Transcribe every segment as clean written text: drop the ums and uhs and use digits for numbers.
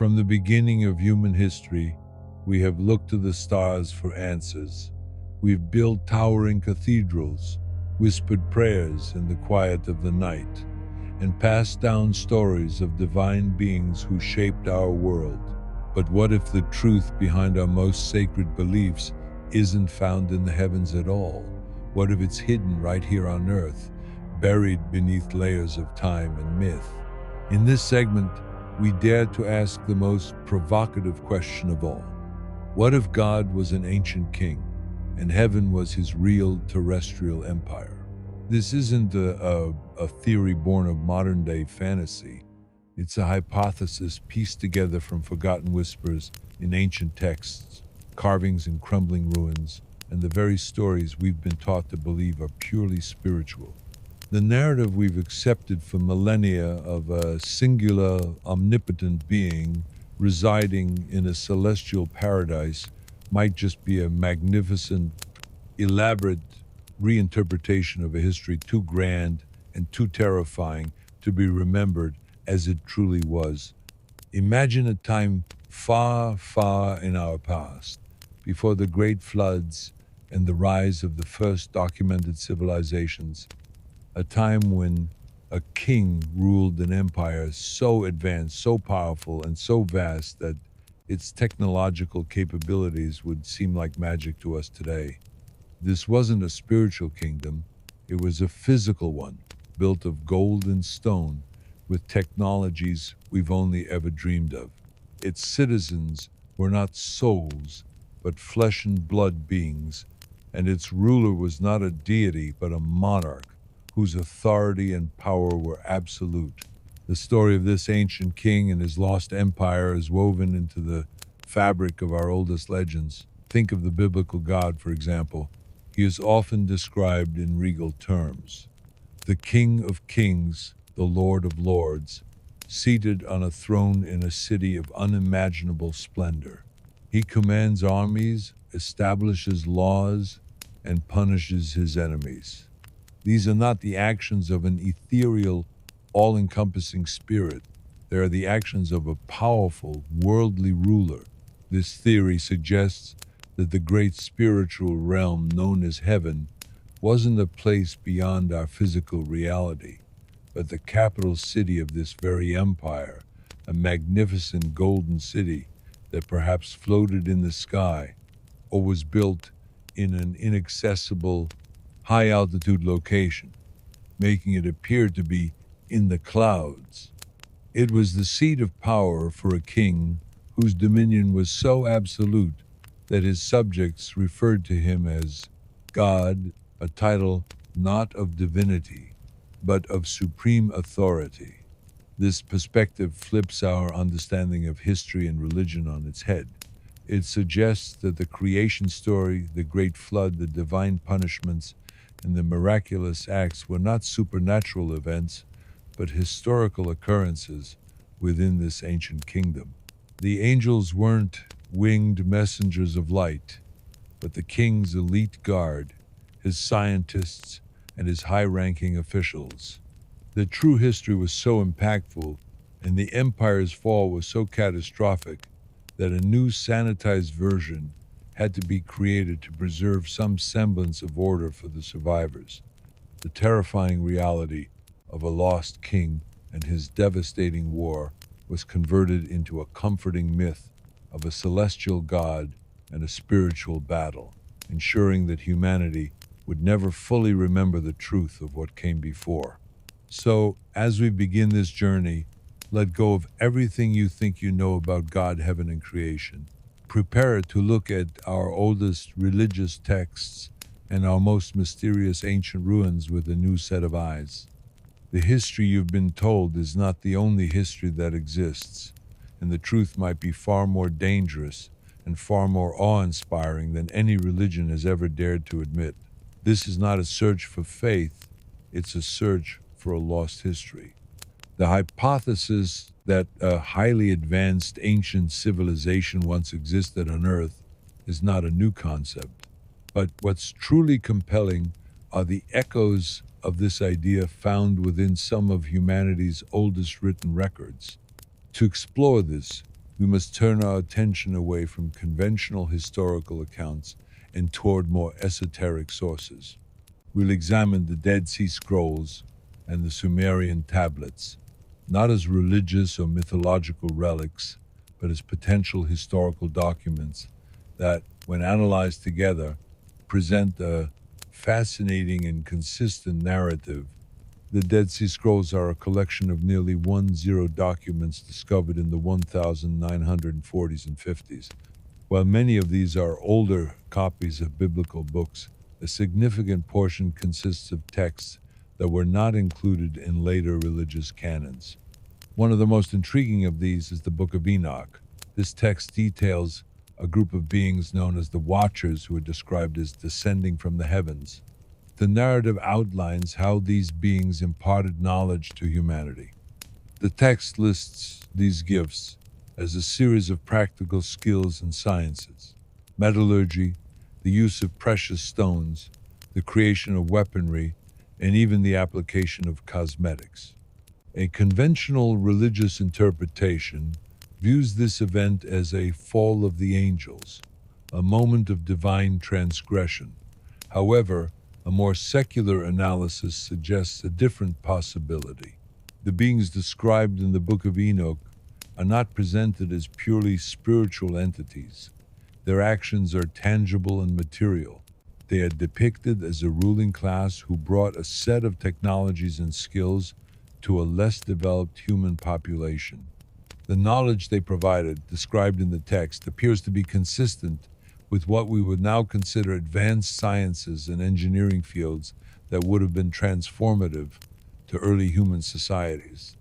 From the beginning of human history, we have looked to the stars for answers. We've built towering cathedrals, whispered prayers in the quiet of the night, and passed down stories of divine beings who shaped our world. But what if the truth behind our most sacred beliefs isn't found in the heavens at all? What if it's hidden right here on earth, buried beneath layers of time and myth? In this segment, we dare to ask the most provocative question of all. What if God was an ancient king and heaven was his real terrestrial empire? This isn't a theory born of modern day fantasy. It's a hypothesis pieced together from forgotten whispers in ancient texts, carvings in crumbling ruins, and the very stories we've been taught to believe are purely spiritual. The narrative we've accepted for millennia of a singular, omnipotent being residing in a celestial paradise might just be a magnificent, elaborate reinterpretation of a history too grand and too terrifying to be remembered as it truly was. Imagine a time far, far in our past, before the great floods and the rise of the first documented civilizations, a time when a king ruled an empire so advanced, so powerful, and so vast that its technological capabilities would seem like magic to us today. This wasn't a spiritual kingdom, it was a physical one, built of gold and stone, with technologies we've only ever dreamed of. Its citizens were not souls, but flesh and blood beings, and its ruler was not a deity, but a monarch whose authority and power were absolute. The story of this ancient king and his lost empire is woven into the fabric of our oldest legends. Think of the biblical God, for example. He is often described in regal terms. The King of Kings, the Lord of Lords, seated on a throne in a city of unimaginable splendor. He commands armies, establishes laws, and punishes his enemies. These are not the actions of an ethereal, all-encompassing spirit. They are the actions of a powerful, worldly ruler. This theory suggests that the great spiritual realm known as heaven wasn't a place beyond our physical reality, but the capital city of this very empire, a magnificent golden city that perhaps floated in the sky or was built in an inaccessible, high-altitude location, making it appear to be in the clouds. It was the seat of power for a king whose dominion was so absolute that his subjects referred to him as God, a title not of divinity, but of supreme authority. This perspective flips our understanding of history and religion on its head. It suggests that the creation story, the great flood, the divine punishments, and the miraculous acts were not supernatural events, but historical occurrences within this ancient kingdom. The angels weren't winged messengers of light, but the king's elite guard, his scientists, and his high-ranking officials. The true history was so impactful, and the empire's fall was so catastrophic, that a new sanitized version had to be created to preserve some semblance of order for the survivors. The terrifying reality of a lost king and his devastating war was converted into a comforting myth of a celestial God and a spiritual battle, ensuring that humanity would never fully remember the truth of what came before. So, as we begin this journey, let go of everything you think you know about God, heaven, and creation. Prepare to look at our oldest religious texts and our most mysterious ancient ruins with a new set of eyes. The history you've been told is not the only history that exists, and the truth might be far more dangerous and far more awe-inspiring than any religion has ever dared to admit. This is not a search for faith, it's a search for a lost history. The hypothesis that a highly advanced ancient civilization once existed on Earth is not a new concept, but what's truly compelling are the echoes of this idea found within some of humanity's oldest written records. To explore this, we must turn our attention away from conventional historical accounts and toward more esoteric sources. We'll examine the Dead Sea Scrolls and the Sumerian tablets, not as religious or mythological relics, but as potential historical documents that, when analyzed together, present a fascinating and consistent narrative. The Dead Sea Scrolls are a collection of nearly 10 documents discovered in the 1940s and 50s. While many of these are older copies of biblical books, a significant portion consists of texts that were not included in later religious canons. One of the most intriguing of these is the Book of Enoch. This text details a group of beings known as the Watchers who are described as descending from the heavens. The narrative outlines how these beings imparted knowledge to humanity. The text lists these gifts as a series of practical skills and sciences: metallurgy, the use of precious stones, the creation of weaponry, and even the application of cosmetics. A conventional religious interpretation views this event as a fall of the angels, a moment of divine transgression. However, a more secular analysis suggests a different possibility. The beings described in the Book of Enoch are not presented as purely spiritual entities. Their actions are tangible and material. They are depicted as a ruling class who brought a set of technologies and skills to a less developed human population. The knowledge they provided, described in the text, appears to be consistent with what we would now consider advanced sciences and engineering fields that would have been transformative to early human societies.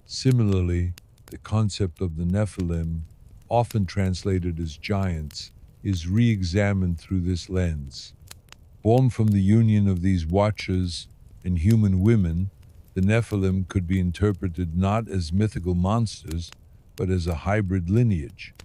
Similarly, the concept of the Nephilim, often translated as giants, is re-examined through this lens. Born from the union of these watchers and human women, the Nephilim could be interpreted not as mythical monsters, but as a hybrid lineage.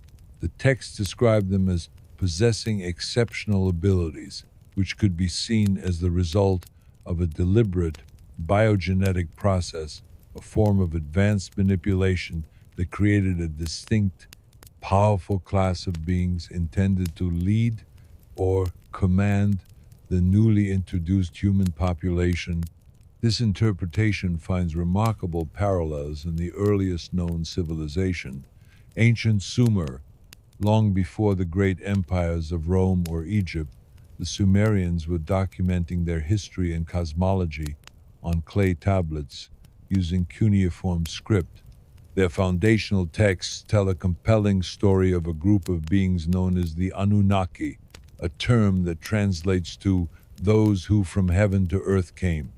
The text described them as possessing exceptional abilities, which could be seen as the result of a deliberate biogenetic process, a form of advanced manipulation that created a distinct, powerful class of beings intended to lead or command the newly introduced human population. This interpretation finds remarkable parallels in the earliest known civilization, ancient Sumer. Long before the great empires of Rome or Egypt, the Sumerians were documenting their history and cosmology on clay tablets using cuneiform script. Their foundational texts tell a compelling story of a group of beings known as the Anunnaki, a term that translates to those who from heaven to earth came.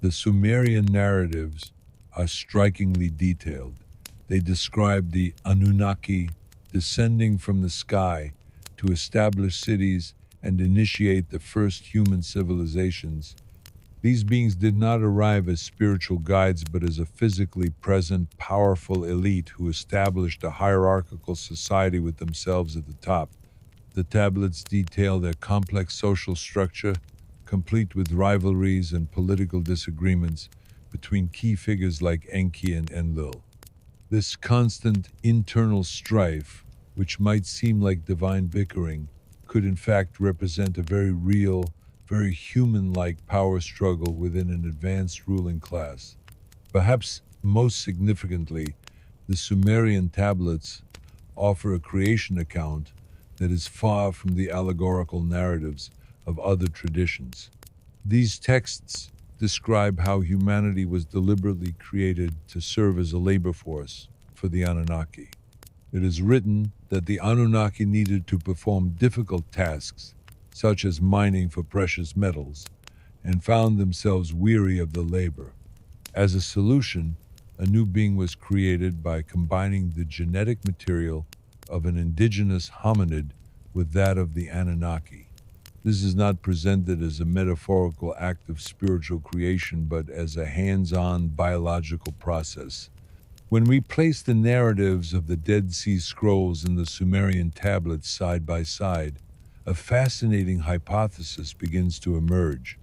The Sumerian narratives are strikingly detailed. They describe the Anunnaki descending from the sky to establish cities and initiate the first human civilizations. These beings did not arrive as spiritual guides, but as a physically present, powerful elite who established a hierarchical society with themselves at the top. The tablets detail their complex social structure, complete with rivalries and political disagreements between key figures like Enki and Enlil. This constant internal strife, which might seem like divine bickering, could in fact represent a very real, very human-like power struggle within an advanced ruling class. Perhaps most significantly, the Sumerian tablets offer a creation account that is far from the allegorical narratives of other traditions. These texts describe how humanity was deliberately created to serve as a labor force for the Anunnaki. It is written that the Anunnaki needed to perform difficult tasks, such as mining for precious metals, and found themselves weary of the labor. As a solution, a new being was created by combining the genetic material of an indigenous hominid with that of the Anunnaki. This is not presented as a metaphorical act of spiritual creation, but as a hands-on biological process. When we place the narratives of the Dead Sea Scrolls and the Sumerian tablets side by side, a fascinating hypothesis begins to emerge.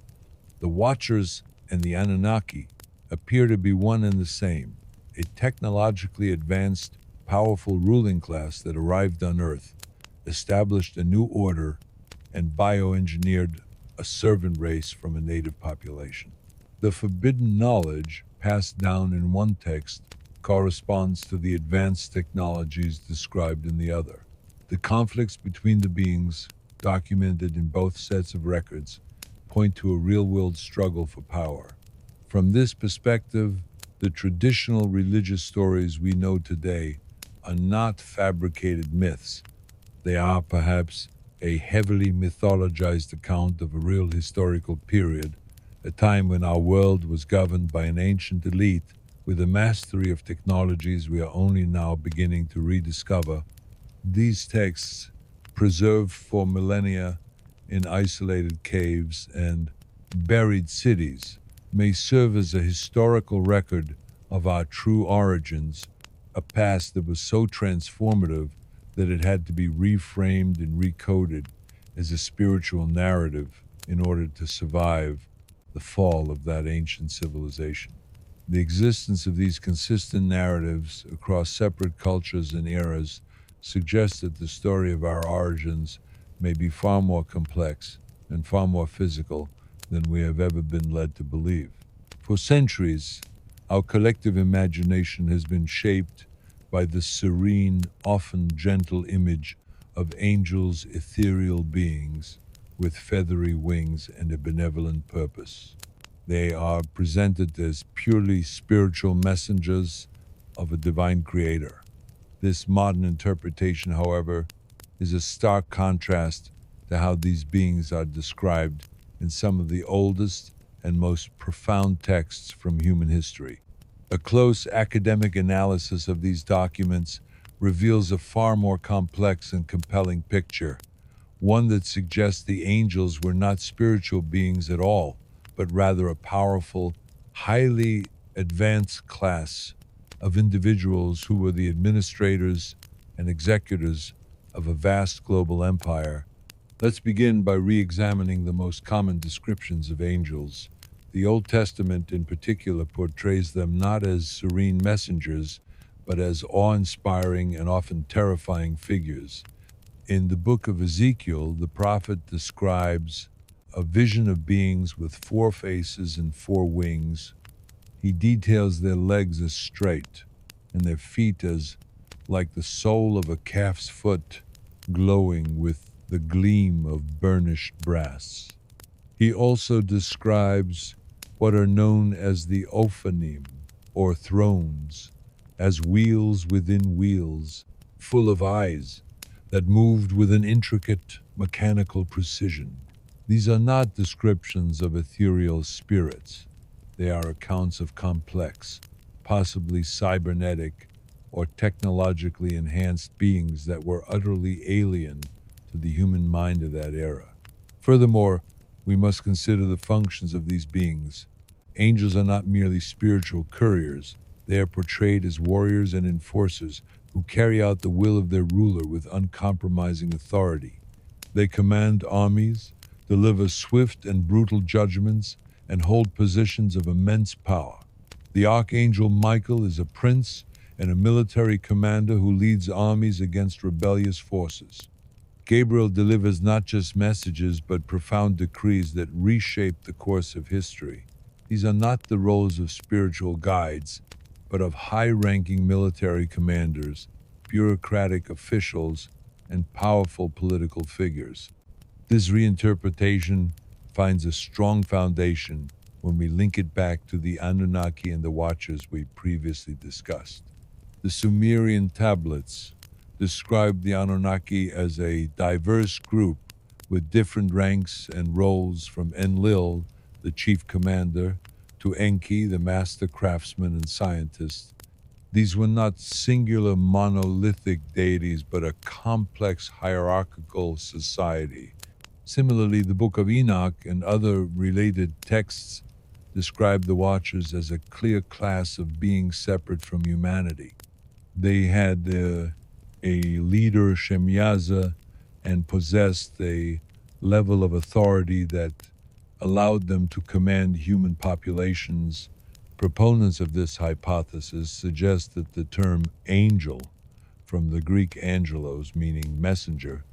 The Watchers and the Anunnaki appear to be one and the same, a technologically advanced, powerful ruling class that arrived on Earth, established a new order, and bioengineered a servant race from a native population. The forbidden knowledge passed down in one text corresponds to the advanced technologies described in the other. The conflicts between the beings, documented in both sets of records, point to a real world struggle for power. From this perspective, the traditional religious stories we know today are not fabricated myths. They are perhaps a heavily mythologized account of a real historical period, a time when our world was governed by an ancient elite with a mastery of technologies we are only now beginning to rediscover. These texts, preserved for millennia in isolated caves and buried cities, may serve as a historical record of our true origins, a past that was so transformative that it had to be reframed and recoded as a spiritual narrative in order to survive the fall of that ancient civilization. The existence of these consistent narratives across separate cultures and eras suggests that the story of our origins may be far more complex and far more physical than we have ever been led to believe. For centuries, our collective imagination has been shaped by the serene, often gentle image of angels, ethereal beings with feathery wings and a benevolent purpose. They are presented as purely spiritual messengers of a divine creator. This modern interpretation, however, is a stark contrast to how these beings are described in some of the oldest and most profound texts from human history. A close academic analysis of these documents reveals a far more complex and compelling picture, one that suggests the angels were not spiritual beings at all, but rather a powerful, highly advanced class of individuals who were the administrators and executors of a vast global empire. Let's begin by re examining the most common descriptions of angels. The Old Testament, in particular, portrays them not as serene messengers, but as awe inspiring and often terrifying figures. In the book of Ezekiel, the prophet describes a vision of beings with four faces and four wings. He details their legs as straight and their feet as like the sole of a calf's foot, glowing with the gleam of burnished brass. He also describes what are known as the Ophanim, or thrones, as wheels within wheels, full of eyes, that moved with an intricate mechanical precision. These are not descriptions of ethereal spirits. They are accounts of complex, possibly cybernetic, or technologically enhanced beings that were utterly alien to the human mind of that era. Furthermore, we must consider the functions of these beings. Angels are not merely spiritual couriers. They are portrayed as warriors and enforcers who carry out the will of their ruler with uncompromising authority. They command armies, deliver swift and brutal judgments, and hold positions of immense power. The Archangel Michael is a prince and a military commander who leads armies against rebellious forces. Gabriel delivers not just messages but profound decrees that reshape the course of history. These are not the roles of spiritual guides, but of high-ranking military commanders, bureaucratic officials, and powerful political figures. This reinterpretation finds a strong foundation when we link it back to the Anunnaki and the Watchers we previously discussed. The Sumerian tablets described the Anunnaki as a diverse group with different ranks and roles, from Enlil, the chief commander, to Enki, the master craftsman and scientist. These were not singular monolithic deities, but a complex hierarchical society. Similarly, the Book of Enoch and other related texts describe the Watchers as a clear class of beings separate from humanity. They had a leader, Shemyaza, and possessed a level of authority that allowed them to command human populations. Proponents of this hypothesis suggest that the term angel from the Greek angelos, meaning messenger,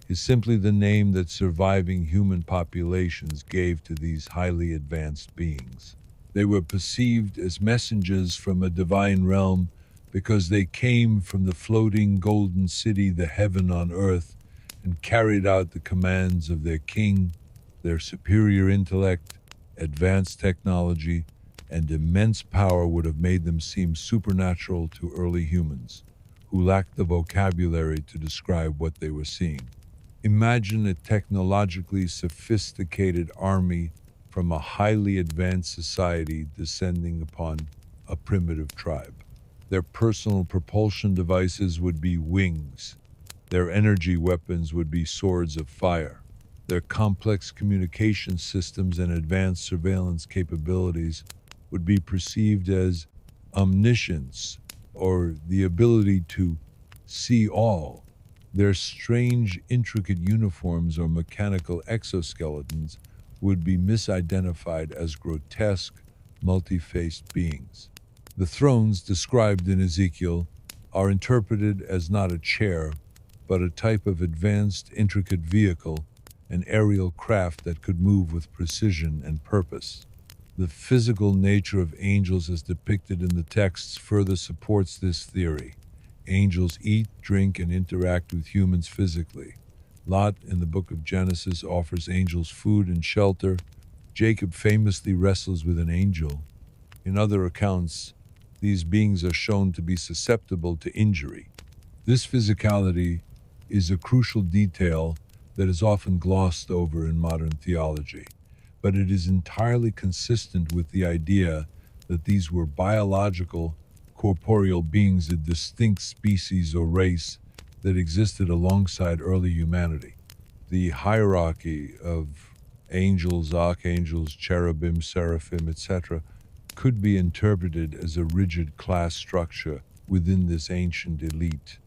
is simply the name that surviving human populations gave to these highly advanced beings. They were perceived as messengers from a divine realm because they came from the floating golden city, the heaven on earth, and carried out the commands of their king. Their superior intellect, advanced technology, and immense power would have made them seem supernatural to early humans, who lacked the vocabulary to describe what they were seeing. Imagine a technologically sophisticated army from a highly advanced society descending upon a primitive tribe. Their personal propulsion devices would be wings. Their energy weapons would be swords of fire. Their complex communication systems and advanced surveillance capabilities would be perceived as omniscience, or the ability to see all. Their strange, intricate uniforms or mechanical exoskeletons would be misidentified as grotesque, multi-faced beings. The thrones described in Ezekiel are interpreted as not a chair, but a type of advanced, intricate vehicle, an aerial craft that could move with precision and purpose. The physical nature of angels as depicted in the texts further supports this theory. Angels eat, drink, and interact with humans physically. Lot in the book of Genesis offers angels food and shelter. Jacob famously wrestles with an angel. In other accounts, these beings are shown to be susceptible to injury. This physicality is a crucial detail that is often glossed over in modern theology, but it is entirely consistent with the idea that these were biological, corporeal beings, a distinct species or race that existed alongside early humanity. The hierarchy of angels, archangels, cherubim, seraphim, etc., could be interpreted as a rigid class structure within this ancient elite.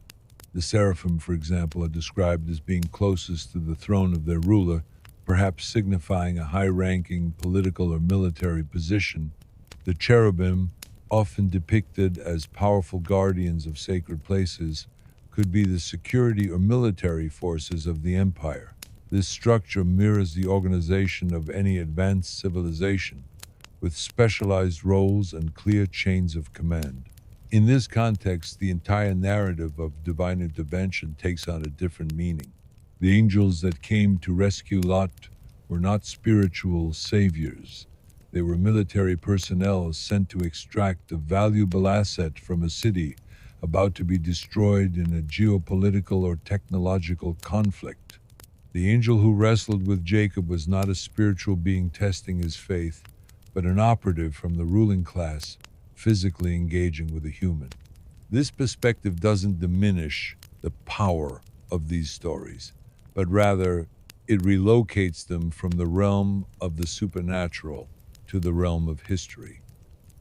The seraphim, for example, are described as being closest to the throne of their ruler, perhaps signifying a high-ranking political or military position. The cherubim, often depicted as powerful guardians of sacred places, could be the security or military forces of the empire. This structure mirrors the organization of any advanced civilization, with specialized roles and clear chains of command. In this context, the entire narrative of divine intervention takes on a different meaning. The angels that came to rescue Lot were not spiritual saviors. They were military personnel sent to extract a valuable asset from a city about to be destroyed in a geopolitical or technological conflict. The angel who wrestled with Jacob was not a spiritual being testing his faith, but an operative from the ruling class, physically engaging with a human. This perspective doesn't diminish the power of these stories, but rather it relocates them from the realm of the supernatural to the realm of history.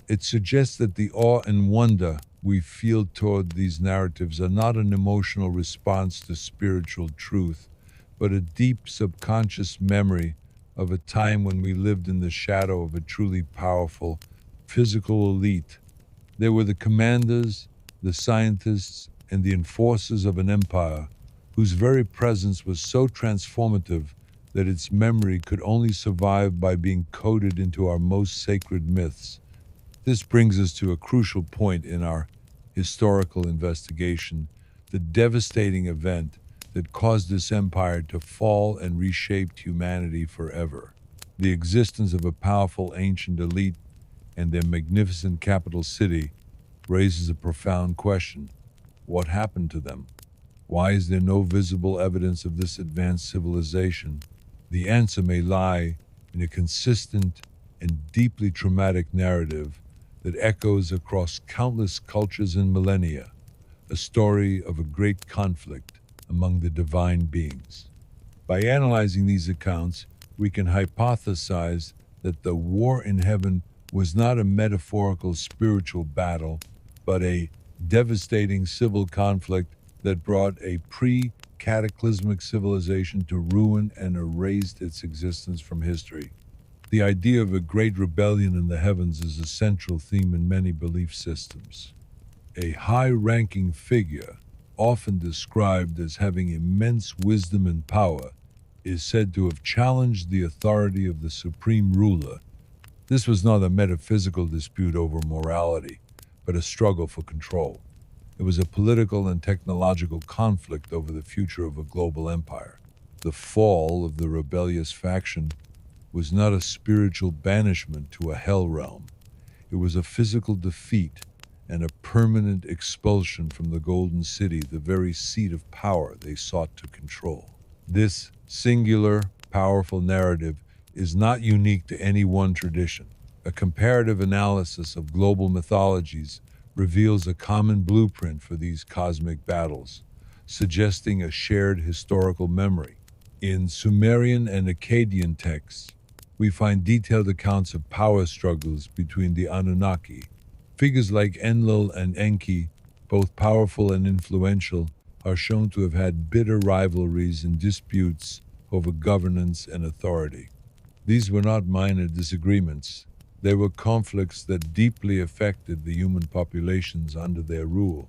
It suggests that the awe and wonder we feel toward these narratives are not an emotional response to spiritual truth, but a deep subconscious memory of a time when we lived in the shadow of a truly powerful physical elite. They were the commanders, the scientists, and the enforcers of an empire whose very presence was so transformative that its memory could only survive by being coded into our most sacred myths. This brings us to a crucial point in our historical investigation, the devastating event that caused this empire to fall and reshaped humanity forever. The existence of a powerful ancient elite and their magnificent capital city raises a profound question. What happened to them? Why is there no visible evidence of this advanced civilization? The answer may lie in a consistent and deeply traumatic narrative that echoes across countless cultures and millennia, a story of a great conflict among the divine beings. By analyzing these accounts, we can hypothesize that the war in heaven was not a metaphorical spiritual battle, but a devastating civil conflict that brought a pre-cataclysmic civilization to ruin and erased its existence from history. The idea of a great rebellion in the heavens is a central theme in many belief systems. A high-ranking figure, often described as having immense wisdom and power, is said to have challenged the authority of the supreme ruler. This was not a metaphysical dispute over morality, but a struggle for control. It was a political and technological conflict over the future of a global empire. The fall of the rebellious faction was not a spiritual banishment to a hell realm. It was a physical defeat and a permanent expulsion from the Golden City, the very seat of power they sought to control. This singular, powerful narrative is not unique to any one tradition. A comparative analysis of global mythologies reveals a common blueprint for these cosmic battles, suggesting a shared historical memory. In Sumerian and Akkadian texts, we find detailed accounts of power struggles between the Anunnaki. Figures like Enlil and Enki, both powerful and influential, are shown to have had bitter rivalries and disputes over governance and authority. These were not minor disagreements. They were conflicts that deeply affected the human populations under their rule.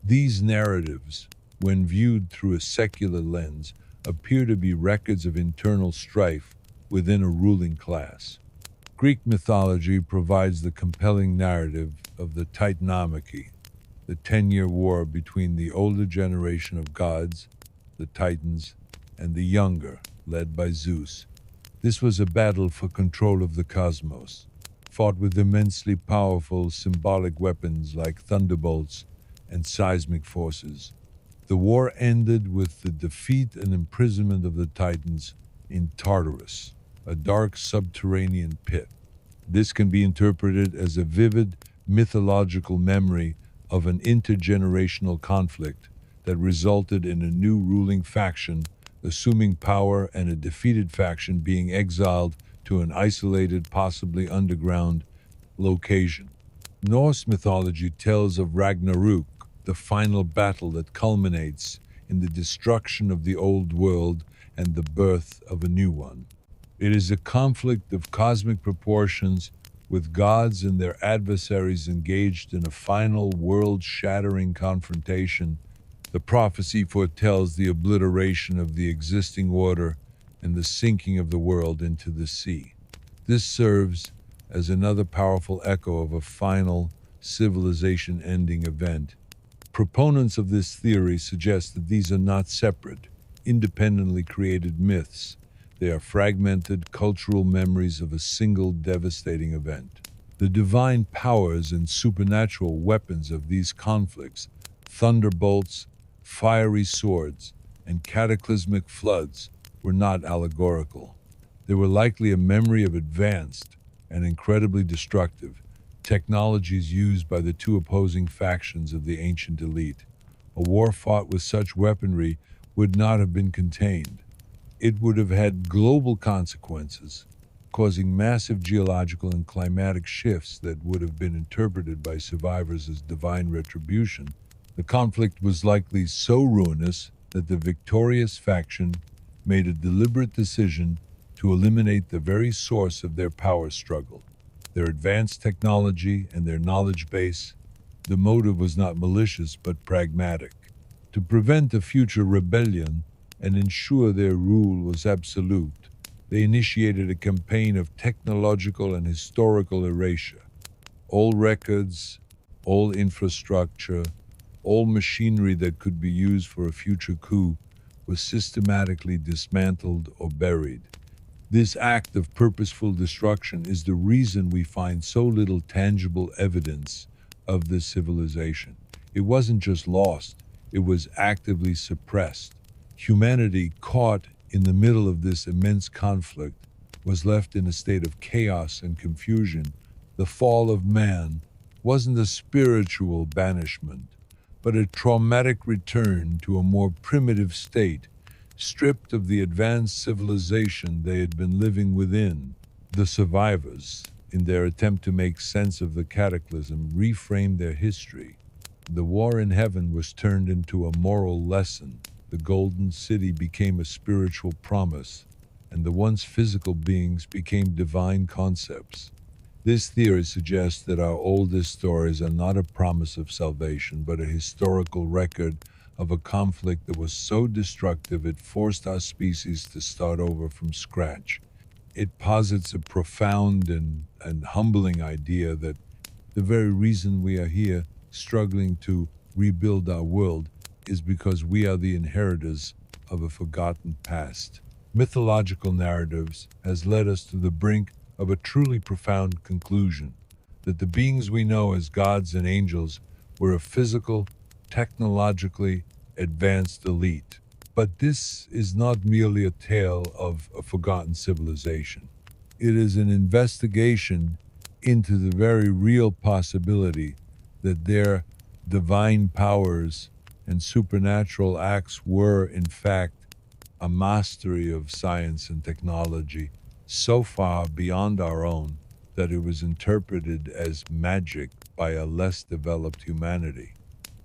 These narratives, when viewed through a secular lens, appear to be records of internal strife within a ruling class. Greek mythology provides the compelling narrative of the Titanomachy, the 10-year war between the older generation of gods, the Titans, and the younger, led by Zeus. This was a battle for control of the cosmos, fought with immensely powerful symbolic weapons like thunderbolts and seismic forces. The war ended with the defeat and imprisonment of the Titans in Tartarus, a dark subterranean pit. This can be interpreted as a vivid mythological memory of an intergenerational conflict that resulted in a new ruling faction assuming power and a defeated faction being exiled to an isolated, possibly underground location. Norse mythology tells of Ragnarök, the final battle that culminates in the destruction of the old world and the birth of a new one. It is a conflict of cosmic proportions, with gods and their adversaries engaged in a final world-shattering confrontation. The prophecy foretells the obliteration of the existing order and the sinking of the world into the sea. This serves as another powerful echo of a final civilization-ending event. Proponents of this theory suggest that these are not separate, independently created myths. They are fragmented cultural memories of a single devastating event. The divine powers and supernatural weapons of these conflicts, thunderbolts, fiery swords, and cataclysmic floods, were not allegorical. They were likely a memory of advanced and incredibly destructive technologies used by the two opposing factions of the ancient elite. A war fought with such weaponry would not have been contained. It would have had global consequences, causing massive geological and climatic shifts that would have been interpreted by survivors as divine retribution. The conflict was likely so ruinous that the victorious faction made a deliberate decision to eliminate the very source of their power struggle, their advanced technology and their knowledge base. The motive was not malicious but pragmatic. To prevent a future rebellion and ensure their rule was absolute, they initiated a campaign of technological and historical erasure. All records, all infrastructure, all machinery that could be used for a future coup was systematically dismantled or buried. This act of purposeful destruction is the reason we find so little tangible evidence of this civilization. It wasn't just lost, it was actively suppressed. Humanity, caught in the middle of this immense conflict, was left in a state of chaos and confusion. The fall of man wasn't a spiritual banishment, but a traumatic return to a more primitive state, stripped of the advanced civilization they had been living within. The survivors, in their attempt to make sense of the cataclysm, reframed their history. The war in heaven was turned into a moral lesson. The Golden City became a spiritual promise, and the once physical beings became divine concepts. This theory suggests that our oldest stories are not a promise of salvation, but a historical record of a conflict that was so destructive it forced our species to start over from scratch. It posits a profound and humbling idea that the very reason we are here struggling to rebuild our world is because we are the inheritors of a forgotten past. Mythological narratives has led us to the brink of a truly profound conclusion that the beings we know as gods and angels were a physical, technologically advanced elite. But this is not merely a tale of a forgotten civilization. It is an investigation into the very real possibility that their divine powers and supernatural acts were, in fact, a mastery of science and technology so far beyond our own that it was interpreted as magic by a less developed humanity.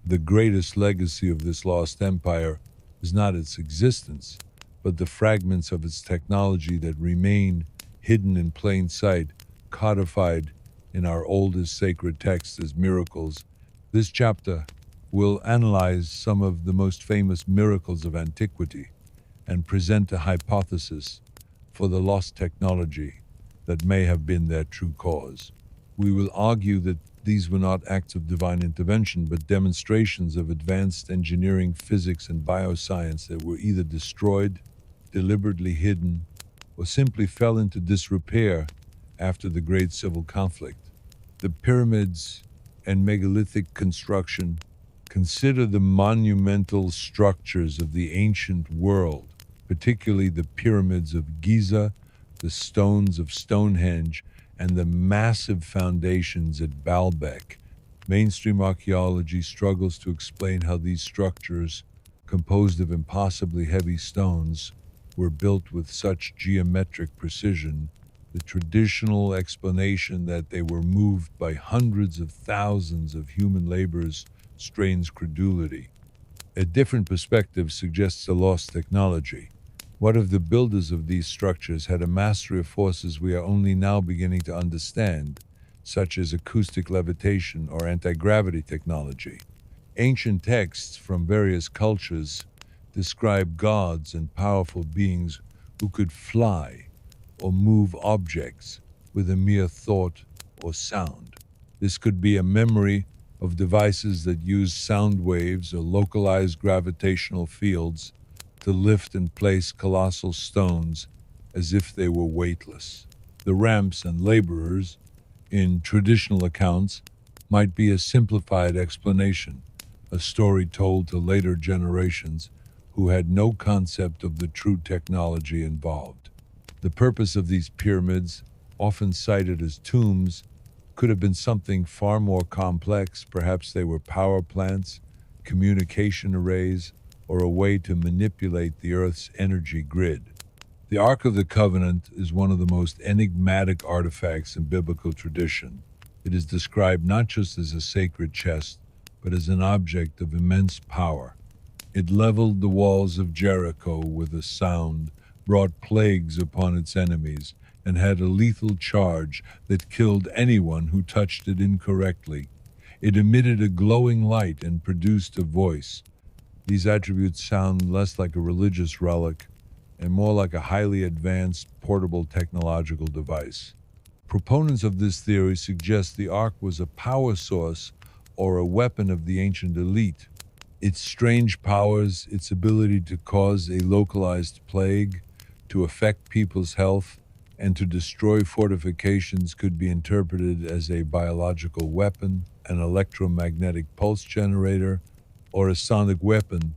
The greatest legacy of this lost empire is not its existence, but the fragments of its technology that remain hidden in plain sight, codified in our oldest sacred texts as miracles. This chapter will analyze some of the most famous miracles of antiquity and present a hypothesis for the lost technology that may have been their true cause. We will argue that these were not acts of divine intervention, but demonstrations of advanced engineering, physics, and bioscience that were either destroyed, deliberately hidden, or simply fell into disrepair after the Great Civil Conflict. The pyramids and megalithic construction consider the monumental structures of the ancient world, particularly the pyramids of Giza, the stones of Stonehenge, and the massive foundations at Baalbek. Mainstream archaeology struggles to explain how these structures, composed of impossibly heavy stones, were built with such geometric precision. The traditional explanation that they were moved by hundreds of thousands of human laborers strains credulity. A different perspective suggests a lost technology. What if the builders of these structures had a mastery of forces we are only now beginning to understand, such as acoustic levitation or anti-gravity technology? Ancient texts from various cultures describe gods and powerful beings who could fly or move objects with a mere thought or sound. This could be a memory of devices that use sound waves or localized gravitational fields to lift and place colossal stones as if they were weightless. The ramps and laborers, in traditional accounts, might be a simplified explanation, a story told to later generations who had no concept of the true technology involved. The purpose of these pyramids, often cited as tombs, could have been something far more complex. Perhaps they were power plants, communication arrays, or a way to manipulate the Earth's energy grid. The Ark of the Covenant is one of the most enigmatic artifacts in biblical tradition. It is described not just as a sacred chest, but as an object of immense power. It leveled the walls of Jericho with a sound, brought plagues upon its enemies, and had a lethal charge that killed anyone who touched it incorrectly. It emitted a glowing light and produced a voice. These attributes sound less like a religious relic and more like a highly advanced portable technological device. Proponents of this theory suggest the Ark was a power source or a weapon of the ancient elite. Its strange powers, its ability to cause a localized plague, to affect people's health, and to destroy fortifications could be interpreted as a biological weapon, an electromagnetic pulse generator, or a sonic weapon.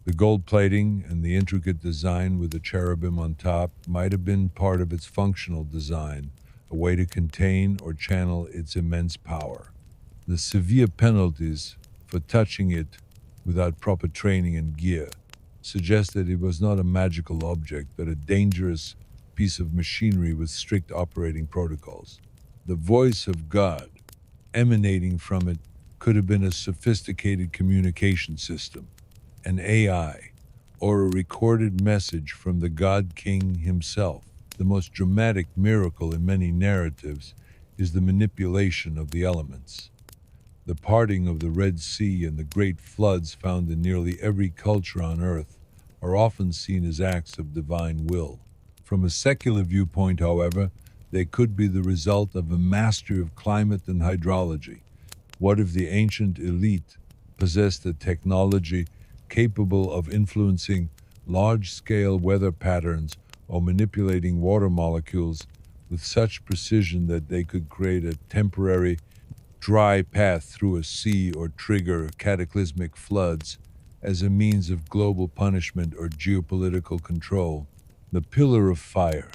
The gold plating and the intricate design with the cherubim on top might have been part of its functional design, a way to contain or channel its immense power. The severe penalties for touching it without proper training and gear suggest that it was not a magical object, but a dangerous piece of machinery with strict operating protocols. The voice of God emanating from it could have been a sophisticated communication system, an AI, or a recorded message from the God King himself. The most dramatic miracle in many narratives is the manipulation of the elements. The parting of the Red Sea and the great floods found in nearly every culture on earth are often seen as acts of divine will. From a secular viewpoint, however, they could be the result of a mastery of climate and hydrology. What if the ancient elite possessed a technology capable of influencing large scale weather patterns or manipulating water molecules with such precision that they could create a temporary dry path through a sea or trigger cataclysmic floods as a means of global punishment or geopolitical control? The pillar of fire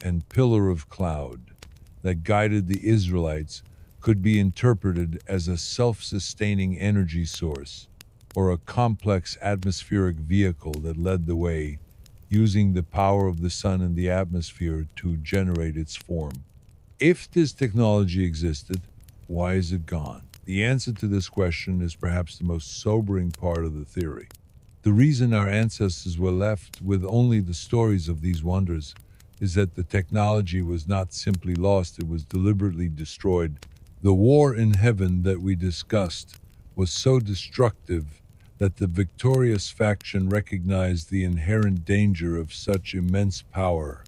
and pillar of cloud that guided the Israelites could be interpreted as a self sustaining energy source or a complex atmospheric vehicle that led the way, using the power of the sun and the atmosphere to generate its form. If this technology existed, why is it gone? The answer to this question is perhaps the most sobering part of the theory. The reason our ancestors were left with only the stories of these wonders is that the technology was not simply lost, it was deliberately destroyed. The war in heaven that we discussed was so destructive that the victorious faction recognized the inherent danger of such immense power.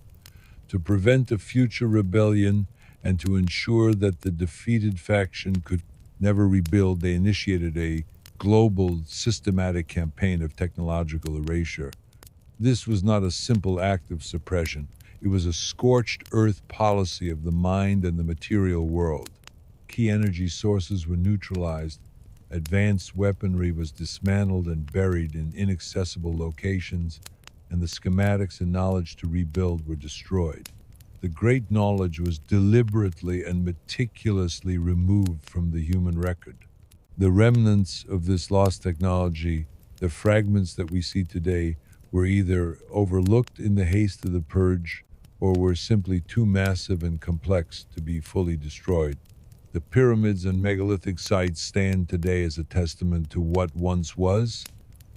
To prevent a future rebellion and to ensure that the defeated faction could never rebuild, they initiated a global, systematic campaign of technological erasure. This was not a simple act of suppression. It was a scorched earth policy of the mind and the material world. Key energy sources were neutralized, advanced weaponry was dismantled and buried in inaccessible locations, and the schematics and knowledge to rebuild were destroyed. The great knowledge was deliberately and meticulously removed from the human record. The remnants of this lost technology, the fragments that we see today, were either overlooked in the haste of the purge or were simply too massive and complex to be fully destroyed. The pyramids and megalithic sites stand today as a testament to what once was,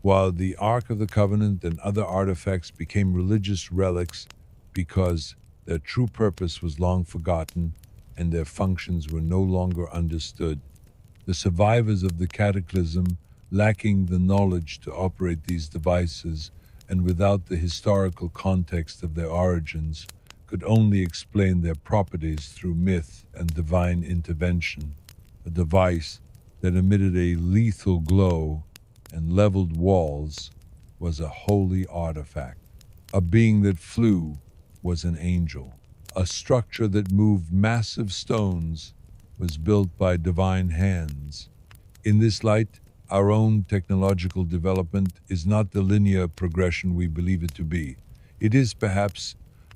while the Ark of the Covenant and other artifacts became religious relics because their true purpose was long forgotten and their functions were no longer understood. The survivors of the cataclysm, lacking the knowledge to operate these devices and without the historical context of their origins, could only explain their properties through myth and divine intervention. A device that emitted a lethal glow and leveled walls was a holy artifact. A being that flew was an angel. A structure that moved massive stones was built by divine hands. In this light, our own technological development is not the linear progression we believe it to be. It is perhaps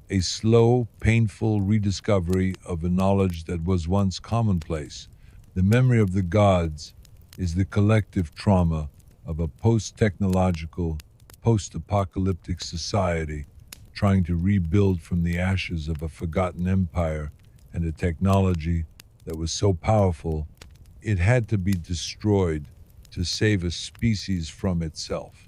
a slow, painful rediscovery of a knowledge that was once commonplace. The memory of the gods is the collective trauma of a post-technological, post-apocalyptic society trying to rebuild from the ashes of a forgotten empire and a technology that was so powerful it had to be destroyed to save a species from itself.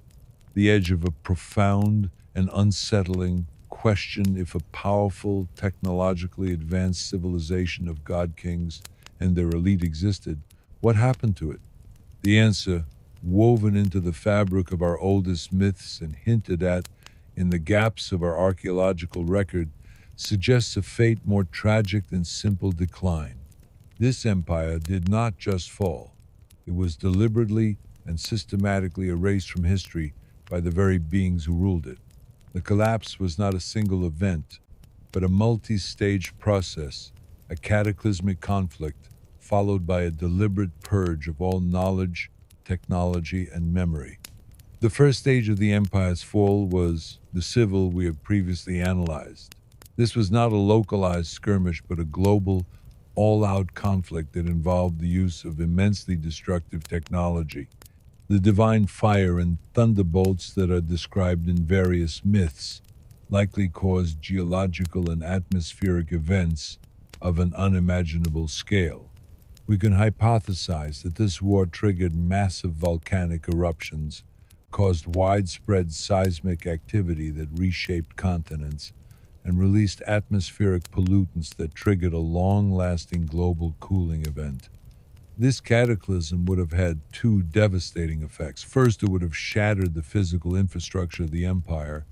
The edge of a profound and unsettling question: if a powerful, technologically advanced civilization of god kings and their elite existed, what happened to it? The answer, woven into the fabric of our oldest myths and hinted at in the gaps of our archaeological record, suggests a fate more tragic than simple decline. This empire did not just fall, it was deliberately and systematically erased from history by the very beings who ruled it. The collapse was not a single event, but a multi-stage process, a cataclysmic conflict, followed by a deliberate purge of all knowledge, technology, and memory. The first stage of the empire's fall was the civil we have previously analyzed. This was not a localized skirmish, but a global, all-out conflict that involved the use of immensely destructive technology. The divine fire and thunderbolts that are described in various myths likely caused geological and atmospheric events of an unimaginable scale. We can hypothesize that this war triggered massive volcanic eruptions, caused widespread seismic activity that reshaped continents, and released atmospheric pollutants that triggered a long-lasting global cooling event. This cataclysm would have had two devastating effects. First, it would have shattered the physical infrastructure of the empire.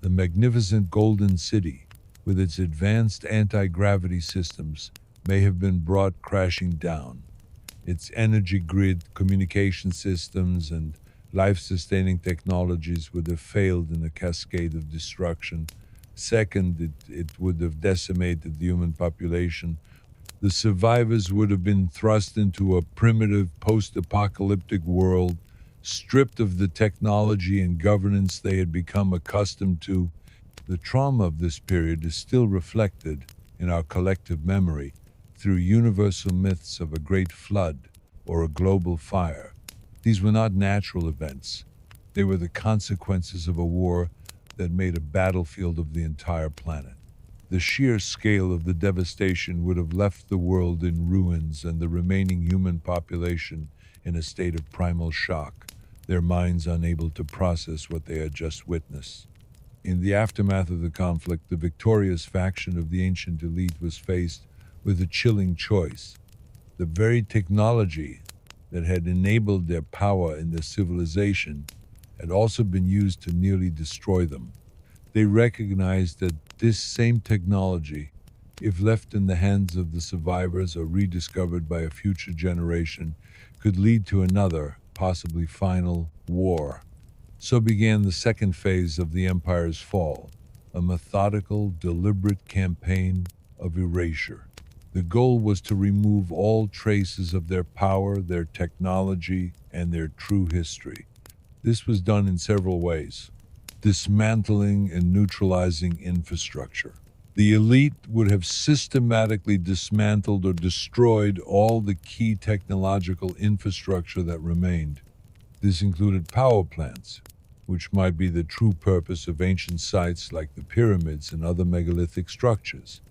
The magnificent Golden City, with its advanced anti gravity systems, may have been brought crashing down. Its energy grid, communication systems, and life sustaining technologies would have failed in a cascade of destruction. Second, it would have decimated the human population. The survivors would have been thrust into a primitive post apocalyptic world, stripped of the technology and governance they had become accustomed to. The trauma of this period is still reflected in our collective memory through universal myths of a great flood or a global fire. These were not natural events, they were the consequences of a war that made a battlefield of the entire planet. The sheer scale of the devastation would have left the world in ruins and the remaining human population in a state of primal shock, their minds unable to process what they had just witnessed. In the aftermath of the conflict, the victorious faction of the ancient elite was faced with a chilling choice. The very technology that had enabled their power in their civilization had also been used to nearly destroy them. They recognized that this same technology, if left in the hands of the survivors or rediscovered by a future generation, could lead to another, possibly final, war. So began the second phase of the empire's fall, a methodical, deliberate campaign of erasure. The goal was to remove all traces of their power, their technology, and their true history. This was done in several ways: dismantling and neutralizing infrastructure. The elite would have systematically dismantled or destroyed all the key technological infrastructure that remained. This included power plants, which might be the true purpose of ancient sites like the pyramids and other megalithic structures.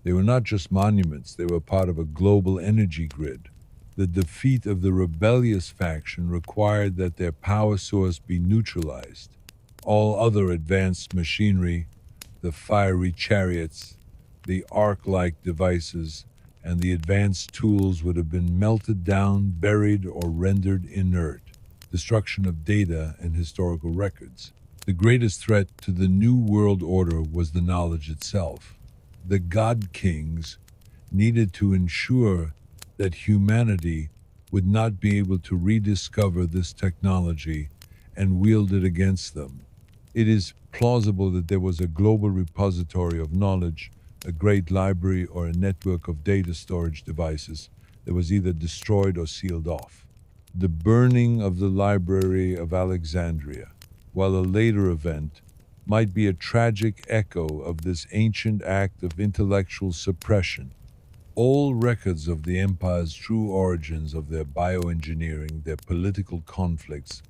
They were not just monuments, they were part of a global energy grid. The defeat of the rebellious faction required that their power source be neutralized. All other advanced machinery, the fiery chariots, the arc-like devices, and the advanced tools would have been melted down, buried, or rendered inert. Destruction of data and historical records. The greatest threat to the New World Order was the knowledge itself. The God Kings needed to ensure that humanity would not be able to rediscover this technology and wield it against them. It is plausible that there was a global repository of knowledge, a great library, or a network of data storage devices that was either destroyed or sealed off. The burning of the Library of Alexandria, while a later event, might be a tragic echo of this ancient act of intellectual suppression. All records of the empire's true origins, of their bioengineering, their political conflicts,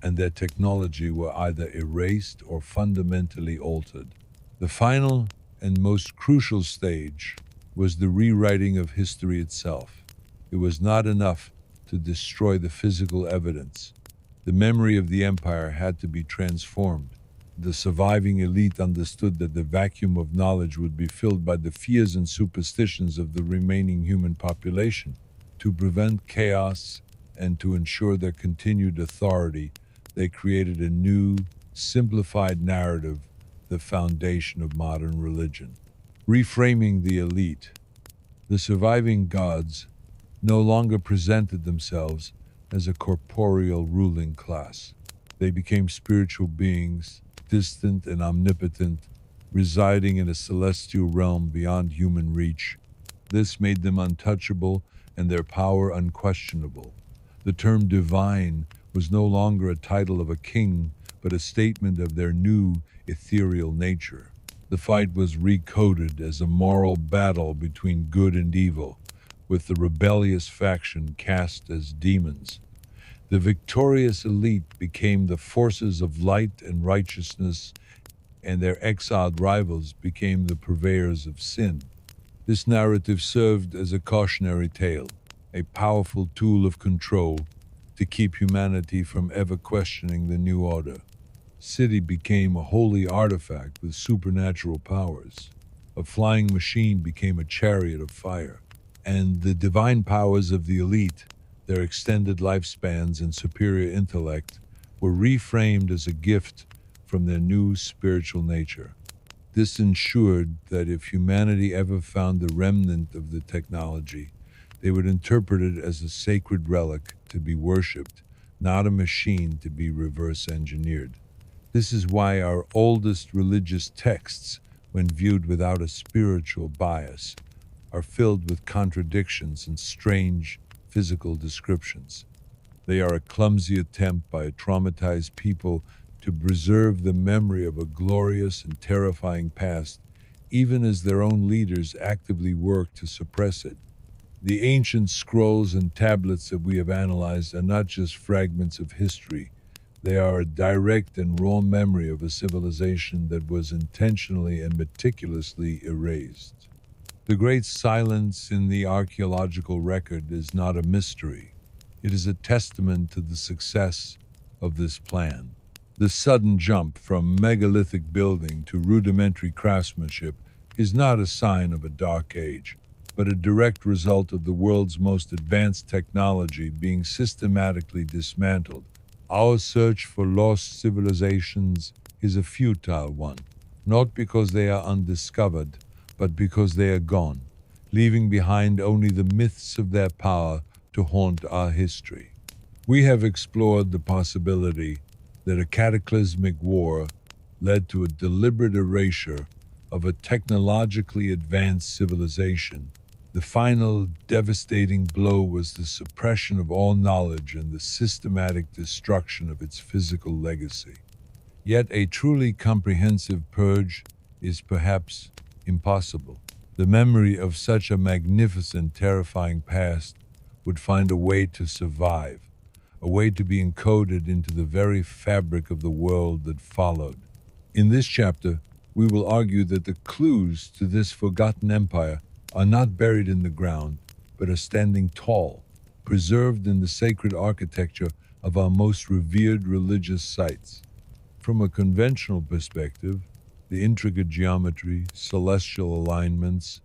and their technology were either erased or fundamentally altered. The final and most crucial stage was the rewriting of history itself. It was not enough to destroy the physical evidence. The memory of the empire had to be transformed. The surviving elite understood that the vacuum of knowledge would be filled by the fears and superstitions of the remaining human population. To prevent chaos and to ensure their continued authority, they created a new, simplified narrative, the foundation of modern religion. Reframing the elite. The surviving gods no longer presented themselves as a corporeal ruling class. They became spiritual beings, distant and omnipotent, residing in a celestial realm beyond human reach. This made them untouchable and their power unquestionable. The term divine was no longer a title of a king, but a statement of their new, ethereal nature. The fight was recoded as a moral battle between good and evil, with the rebellious faction cast as demons. The victorious elite became the forces of light and righteousness, and their exiled rivals became the purveyors of sin. This narrative served as a cautionary tale, a powerful tool of control to keep humanity from ever questioning the new order. City became a holy artifact with supernatural powers. A flying machine became a chariot of fire, and the divine powers of the elite their extended lifespans and superior intellect were reframed as a gift from their new spiritual nature. This ensured that if humanity ever found the remnant of the technology, they would interpret it as a sacred relic to be worshipped, not a machine to be reverse engineered. This is why our oldest religious texts, when viewed without a spiritual bias, are filled with contradictions and strange physical descriptions. They are a clumsy attempt by a traumatized people to preserve the memory of a glorious and terrifying past, even as their own leaders actively work to suppress it. The ancient scrolls and tablets that we have analyzed are not just fragments of history, they are a direct and raw memory of a civilization that was intentionally and meticulously erased. The great silence in the archaeological record is not a mystery. It is a testament to the success of this plan. The sudden jump from megalithic building to rudimentary craftsmanship is not a sign of a dark age, but a direct result of the world's most advanced technology being systematically dismantled. Our search for lost civilizations is a futile one, not because they are undiscovered, but because they are gone, leaving behind only the myths of their power to haunt our history. We have explored the possibility that a cataclysmic war led to a deliberate erasure of a technologically advanced civilization. The final devastating blow was the suppression of all knowledge and the systematic destruction of its physical legacy. Yet a truly comprehensive purge is perhaps impossible. The memory of such a magnificent, terrifying past would find a way to survive, a way to be encoded into the very fabric of the world that followed. In this chapter, we will argue that the clues to this forgotten empire are not buried in the ground, but are standing tall, preserved in the sacred architecture of our most revered religious sites. From a conventional perspective, the intricate geometry, celestial alignments,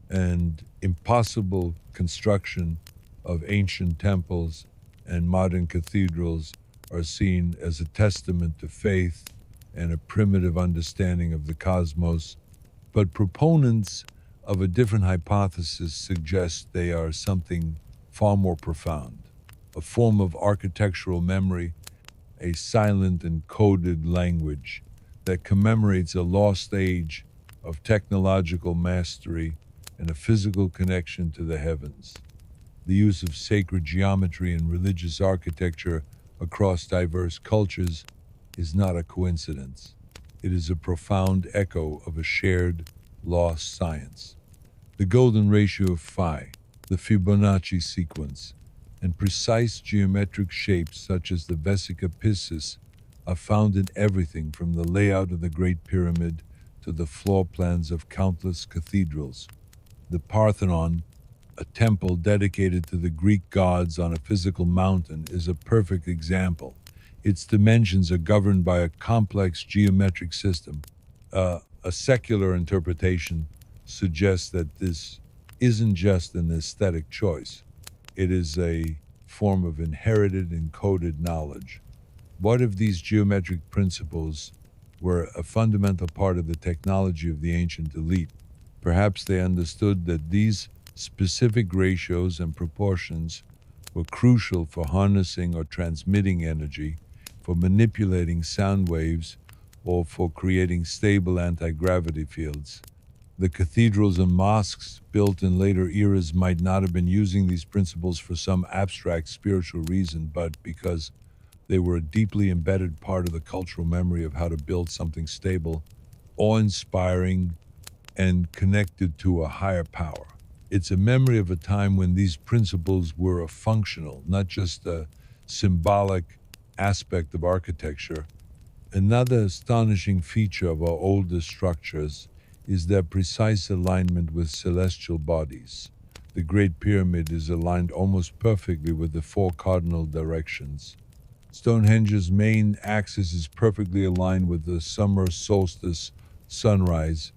and impossible construction of ancient temples and modern cathedrals are seen as a testament to faith and a primitive understanding of the cosmos, but proponents of a different hypothesis suggest they are something far more profound, a form of architectural memory, a silent and coded language that commemorates a lost age of technological mastery and a physical connection to the heavens. The use of sacred geometry and religious architecture across diverse cultures is not a coincidence. It is a profound echo of a shared, lost science. The golden ratio of phi, the Fibonacci sequence, and precise geometric shapes such as the Vesica Piscis are found in everything from the layout of the Great Pyramid to the floor plans of countless cathedrals. The Parthenon, a temple dedicated to the Greek gods on a physical mountain, is a perfect example. Its dimensions are governed by a complex geometric system. A secular interpretation suggests that this isn't just an aesthetic choice. It is a form of inherited encoded knowledge. What if these geometric principles were a fundamental part of the technology of the ancient elite? Perhaps they understood that these specific ratios and proportions were crucial for harnessing or transmitting energy, for manipulating sound waves, or for creating stable anti-gravity fields. The cathedrals and mosques built in later eras might not have been using these principles for some abstract spiritual reason, but because they were a deeply embedded part of the cultural memory of how to build something stable, awe-inspiring, and connected to a higher power. It's a memory of a time when these principles were a functional, not just a symbolic aspect of architecture. Another astonishing feature of our oldest structures is their precise alignment with celestial bodies. The Great Pyramid is aligned almost perfectly with the four cardinal directions. Stonehenge's main axis is perfectly aligned with the summer solstice sunrise.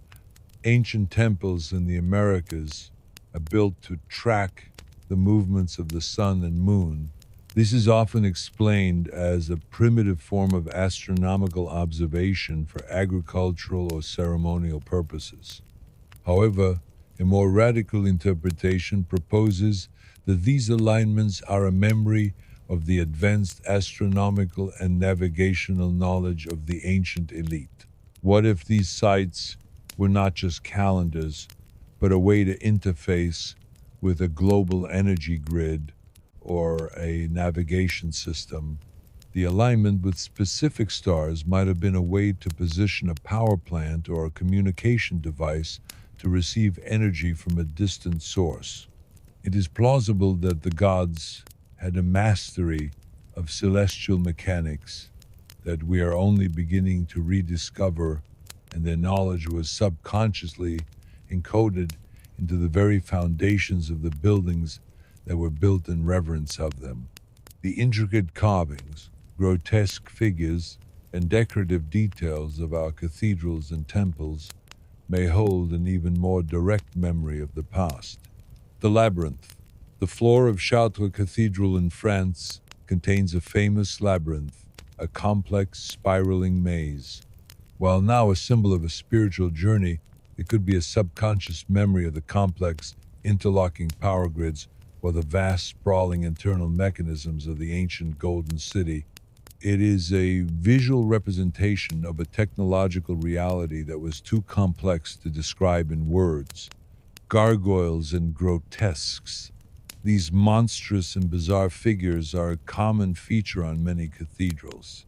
Ancient temples in the Americas are built to track the movements of the sun and moon. This is often explained as a primitive form of astronomical observation for agricultural or ceremonial purposes. However, a more radical interpretation proposes that these alignments are a memory of the advanced astronomical and navigational knowledge of the ancient elite. What if these sites were not just calendars, but a way to interface with a global energy grid or a navigation system? The alignment with specific stars might have been a way to position a power plant or a communication device to receive energy from a distant source. It is plausible that the gods had a mastery of celestial mechanics that we are only beginning to rediscover, and their knowledge was subconsciously encoded into the very foundations of the buildings that were built in reverence of them. The intricate carvings, grotesque figures, and decorative details of our cathedrals and temples may hold an even more direct memory of the past. The labyrinth. The floor of Chartres Cathedral in France contains a famous labyrinth, a complex spiraling maze. While now a symbol of a spiritual journey, it could be a subconscious memory of the complex, interlocking power grids or the vast, sprawling internal mechanisms of the ancient Golden City. It is a visual representation of a technological reality that was too complex to describe in words. Gargoyles and grotesques. These monstrous and bizarre figures are a common feature on many cathedrals.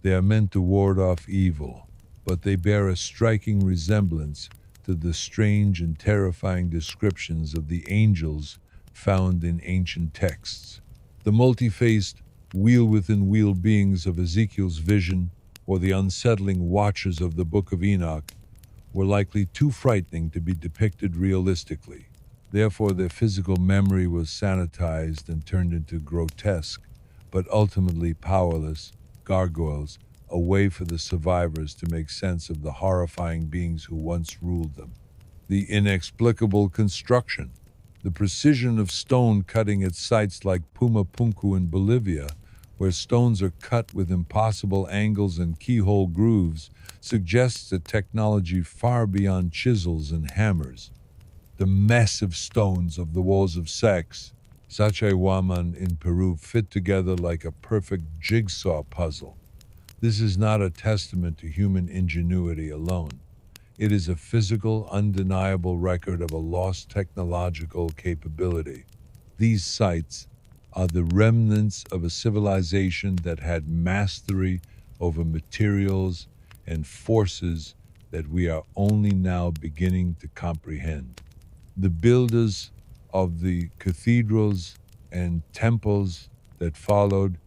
They are meant to ward off evil, but they bear a striking resemblance to the strange and terrifying descriptions of the angels found in ancient texts. The multi-faced, wheel-within-wheel beings of Ezekiel's vision, or the unsettling watchers of the Book of Enoch, were likely too frightening to be depicted realistically. Therefore, their physical memory was sanitized and turned into grotesque, but ultimately powerless, gargoyles, a way for the survivors to make sense of the horrifying beings who once ruled them. The inexplicable construction. The precision of stone cutting at sites like Pumapunku in Bolivia, where stones are cut with impossible angles and keyhole grooves, suggests a technology far beyond chisels and hammers. The massive stones of the walls of Sacsayhuaman in Peru fit together like a perfect jigsaw puzzle. This is not a testament to human ingenuity alone. It is a physical, undeniable record of a lost technological capability. These sites are the remnants of a civilization that had mastery over materials and forces that we are only now beginning to comprehend. The builders of the cathedrals and temples that followed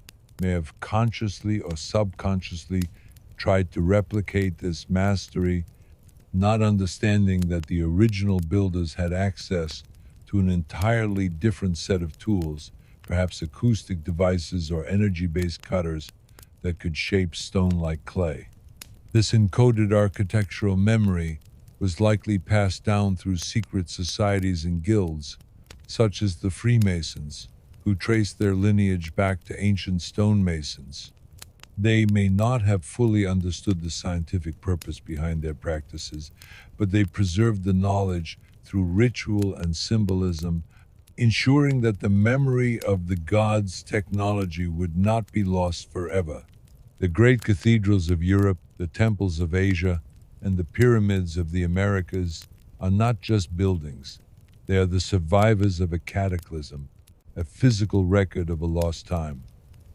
may have consciously or subconsciously tried to replicate this mastery, not understanding that the original builders had access to an entirely different set of tools, perhaps acoustic devices or energy-based cutters that could shape stone like clay. This encoded architectural memory was likely passed down through secret societies and guilds, such as the Freemasons, who traced their lineage back to ancient stonemasons. They may not have fully understood the scientific purpose behind their practices, but they preserved the knowledge through ritual and symbolism, ensuring that the memory of the gods' technology would not be lost forever. The great cathedrals of Europe, the temples of Asia, and the pyramids of the Americas are not just buildings. They are the survivors of a cataclysm, a physical record of a lost time.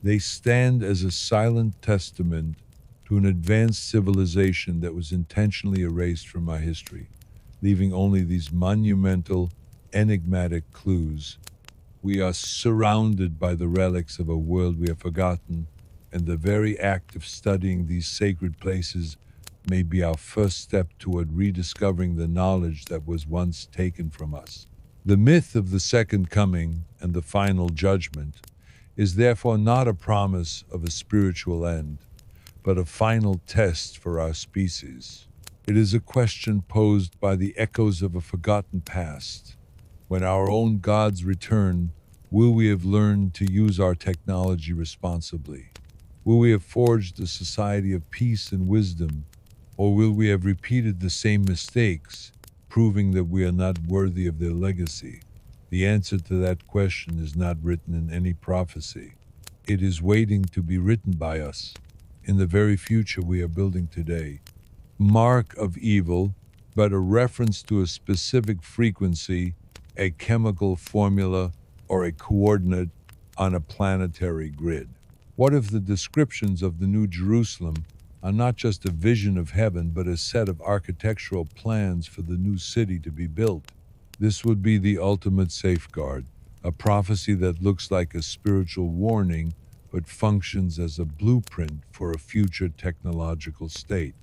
They stand as a silent testament to an advanced civilization that was intentionally erased from our history, leaving only these monumental, enigmatic clues. We are surrounded by the relics of a world we have forgotten, and the very act of studying these sacred places may be our first step toward rediscovering the knowledge that was once taken from us. The myth of the second coming and the final judgment is therefore not a promise of a spiritual end, but a final test for our species. It is a question posed by the echoes of a forgotten past, When our own gods return, will we have learned to use our technology responsibly? Will we have forged a society of peace and wisdom, or will we have repeated the same mistakes, proving that we are not worthy of their legacy? The answer to that question is not written in any prophecy. It is waiting to be written by us in the very future we are building today. Mark of evil, but a reference to a specific frequency, a chemical formula, or a coordinate on a planetary grid. What if the descriptions of the New Jerusalem are not just a vision of heaven, but a set of architectural plans for the new city to be built? This would be the ultimate safeguard, a prophecy that looks like a spiritual warning, but functions as a blueprint for a future technological state.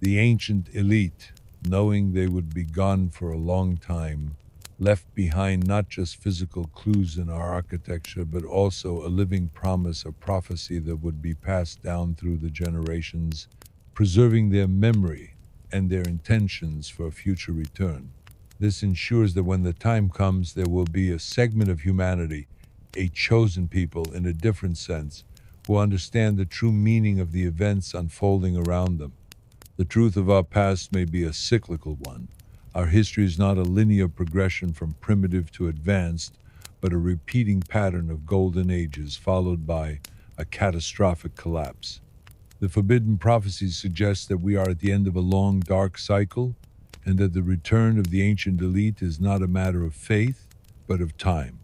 The ancient elite, knowing they would be gone for a long time, left behind not just physical clues in our architecture, but also a living promise of prophecy that would be passed down through the generations, preserving their memory and their intentions for a future return. This ensures that when the time comes, there will be a segment of humanity, a chosen people in a different sense, who understand the true meaning of the events unfolding around them. The truth of our past may be a cyclical one. Our history is not a linear progression from primitive to advanced, but a repeating pattern of golden ages followed by a catastrophic collapse. The forbidden prophecies suggest that we are at the end of a long, dark cycle, and that the return of the ancient elite is not a matter of faith, but of time.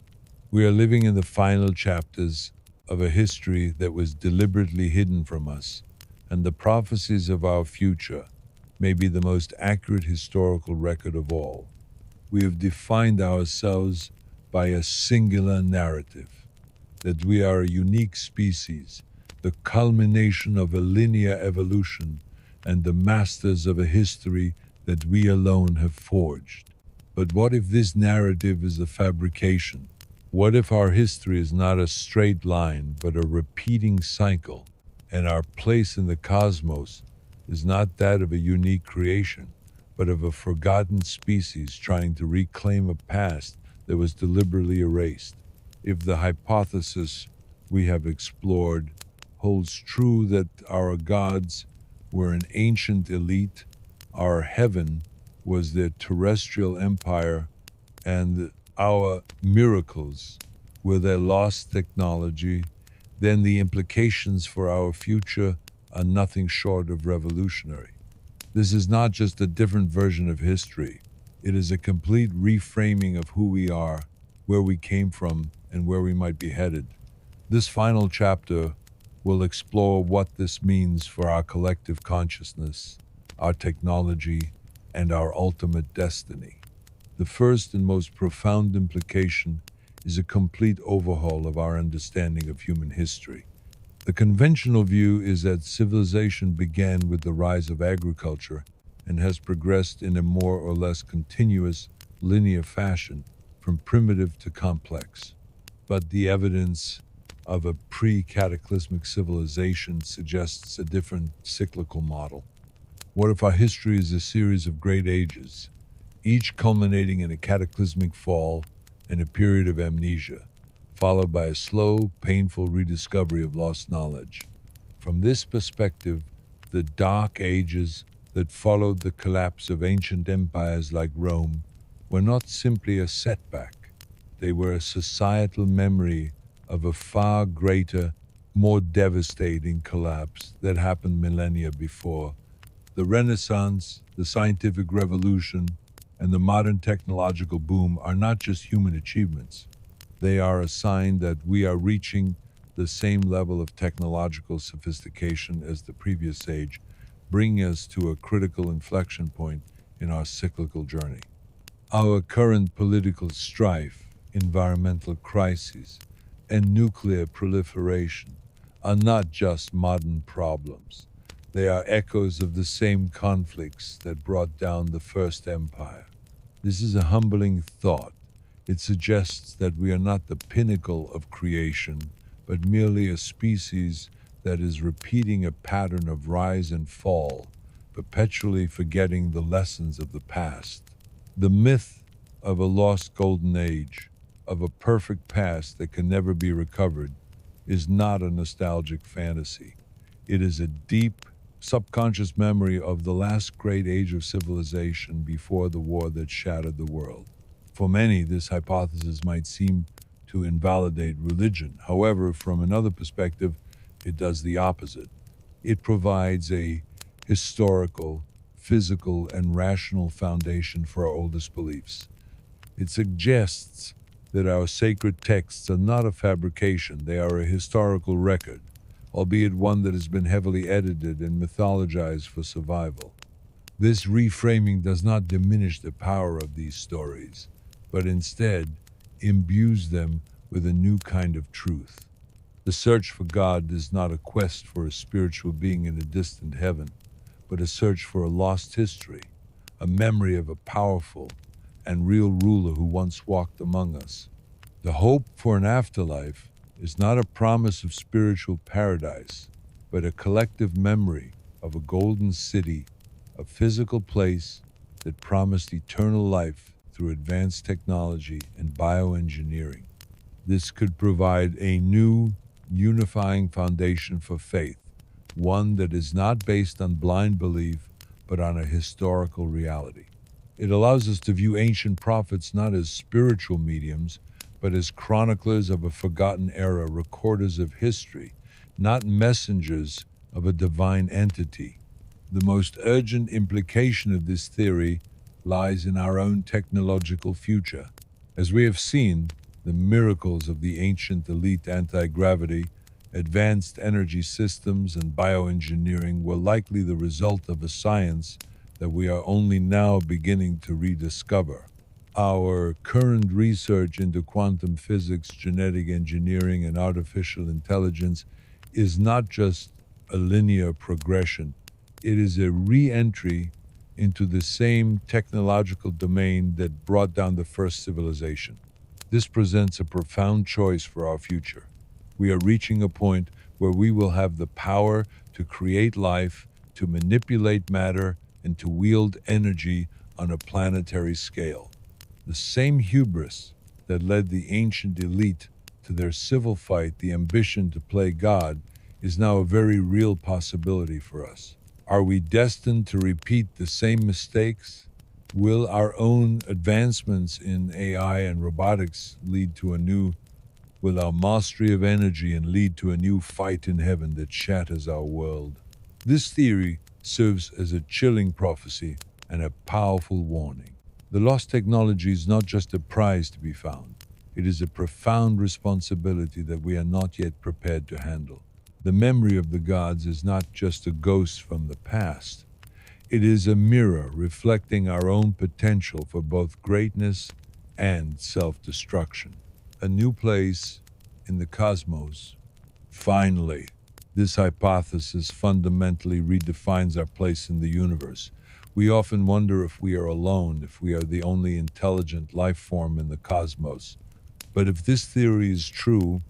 We are living in the final chapters of a history that was deliberately hidden from us, and the prophecies of our future may be the most accurate historical record of all. We have defined ourselves by a singular narrative, that we are a unique species, the culmination of a linear evolution, and the masters of a history that we alone have forged. But what if this narrative is a fabrication? What if our history is not a straight line, but a repeating cycle, and our place in the cosmos is not that of a unique creation, but of a forgotten species trying to reclaim a past that was deliberately erased? If the hypothesis we have explored holds true that our gods were an ancient elite, our heaven was their terrestrial empire, and our miracles were their lost technology, then the implications for our future are nothing short of revolutionary. This is not just a different version of history. It is a complete reframing of who we are, where we came from, and where we might be headed. This final chapter will explore what this means for our collective consciousness, our technology, and our ultimate destiny. The first and most profound implication is a complete overhaul of our understanding of human history. The conventional view is that civilization began with the rise of agriculture and has progressed in a more or less continuous, linear fashion from primitive to complex. But the evidence of a pre-cataclysmic civilization suggests a different cyclical model. What if our history is a series of great ages, each culminating in a cataclysmic fall and a period of amnesia, followed by a slow, painful rediscovery of lost knowledge? From this perspective, the dark ages that followed the collapse of ancient empires like Rome were not simply a setback. They were a societal memory of a far greater, more devastating collapse that happened millennia before. The Renaissance, the scientific revolution, and the modern technological boom are not just human achievements. They are a sign that we are reaching the same level of technological sophistication as the previous age, bringing us to a critical inflection point in our cyclical journey. Our current political strife, environmental crises, and nuclear proliferation are not just modern problems. They are echoes of the same conflicts that brought down the First Empire. This is a humbling thought. It suggests that we are not the pinnacle of creation, but merely a species that is repeating a pattern of rise and fall, perpetually forgetting the lessons of the past. The myth of a lost golden age, of a perfect past that can never be recovered, is not a nostalgic fantasy. It is a deep, subconscious memory of the last great age of civilization before the war that shattered the world. For many, this hypothesis might seem to invalidate religion. However, from another perspective, it does the opposite. It provides a historical, physical, and rational foundation for our oldest beliefs. It suggests that our sacred texts are not a fabrication, they are a historical record, albeit one that has been heavily edited and mythologized for survival. This reframing does not diminish the power of these stories, but instead imbues them with a new kind of truth. The search for God is not a quest for a spiritual being in a distant heaven, but a search for a lost history, a memory of a powerful and real ruler who once walked among us. The hope for an afterlife is not a promise of spiritual paradise, but a collective memory of a golden city, a physical place that promised eternal life through advanced technology and bioengineering. This could provide a new, unifying foundation for faith, one that is not based on blind belief, but on a historical reality. It allows us to view ancient prophets not as spiritual mediums, but as chroniclers of a forgotten era, recorders of history, not messengers of a divine entity. The most urgent implication of this theory lies in our own technological future. As we have seen, the miracles of the ancient elite anti-gravity, advanced energy systems, and bioengineering were likely the result of a science that we are only now beginning to rediscover. Our current research into quantum physics, genetic engineering, and artificial intelligence is not just a linear progression, it is a re entry into the same technological domain that brought down the first civilization. This presents a profound choice for our future. We are reaching a point where we will have the power to create life, to manipulate matter, and to wield energy on a planetary scale. The same hubris that led the ancient elite to their civil fight, the ambition to play God, is now a very real possibility for us. Are we destined to repeat the same mistakes? Will our own advancements in AI and robotics lead to a new, will our mastery of energy and lead to a new fight in heaven that shatters our world? This theory serves as a chilling prophecy and a powerful warning. The lost technology is not just a prize to be found, it is a profound responsibility that we are not yet prepared to handle. The memory of the gods is not just a ghost from the past, it is a mirror reflecting our own potential for both greatness and self-destruction. A new place in the cosmos. Finally, this hypothesis fundamentally redefines our place in the universe. We often wonder if we are alone, if we are the only intelligent life form in the cosmos. But if this theory is true,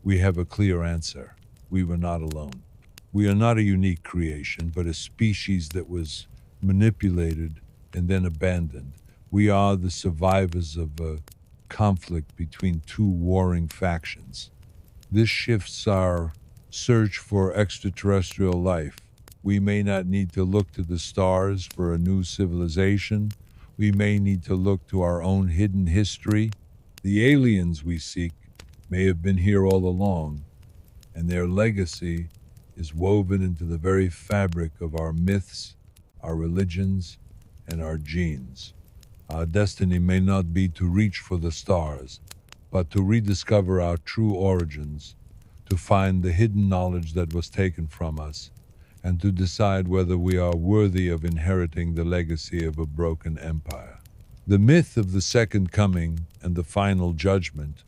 we have a clear answer. We were not alone. We are not a unique creation, but a species that was manipulated and then abandoned. We are the survivors of a conflict between two warring factions. This shifts our search for extraterrestrial life. We may not need to look to the stars for a new civilization. We may need to look to our own hidden history. The aliens we seek may have been here all along, and their legacy is woven into the very fabric of our myths, our religions, and our genes. Our destiny may not be to reach for the stars, but to rediscover our true origins, to find the hidden knowledge that was taken from us, and to decide whether we are worthy of inheriting the legacy of a broken empire. The myth of the second coming and the final judgment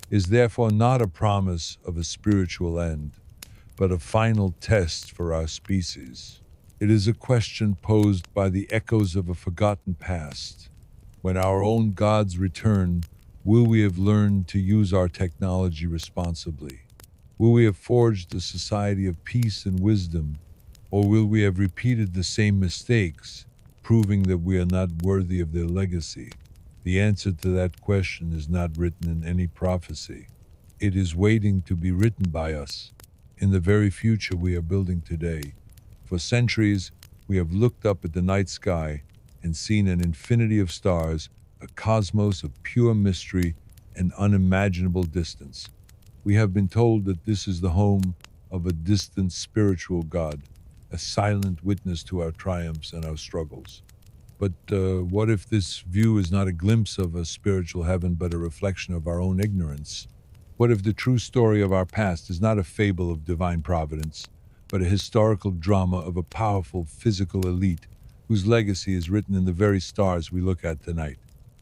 is therefore not a promise of a spiritual end, but a final test for our species. It is a question posed by the echoes of a forgotten past. When our own gods return, will we have learned to use our technology responsibly? Will we have forged a society of peace and wisdom, or will we have repeated the same mistakes, proving that we are not worthy of their legacy? The answer to that question is not written in any prophecy. It is waiting to be written by us in the very future we are building today. For centuries, we have looked up at the night sky and seen an infinity of stars, a cosmos of pure mystery and unimaginable distance. We have been told that this is the home of a distant spiritual God, a silent witness to our triumphs and our struggles. But what if this view is not a glimpse of a spiritual heaven, but a reflection of our own ignorance? What if the true story of our past is not a fable of divine providence, but a historical drama of a powerful physical elite whose legacy is written in the very stars we look at tonight?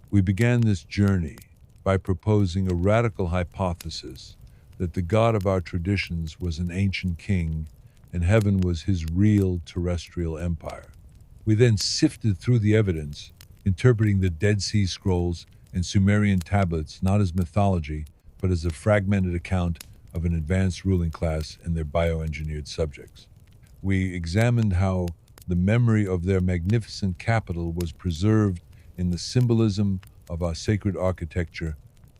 We began this journey by proposing a radical hypothesis that the God of our traditions was an ancient king and heaven was his real terrestrial empire. We then sifted through the evidence, interpreting the Dead Sea Scrolls and Sumerian tablets not as mythology, but as a fragmented account of an advanced ruling class and their bioengineered subjects. We examined how the memory of their magnificent capital was preserved in the symbolism of our sacred architecture,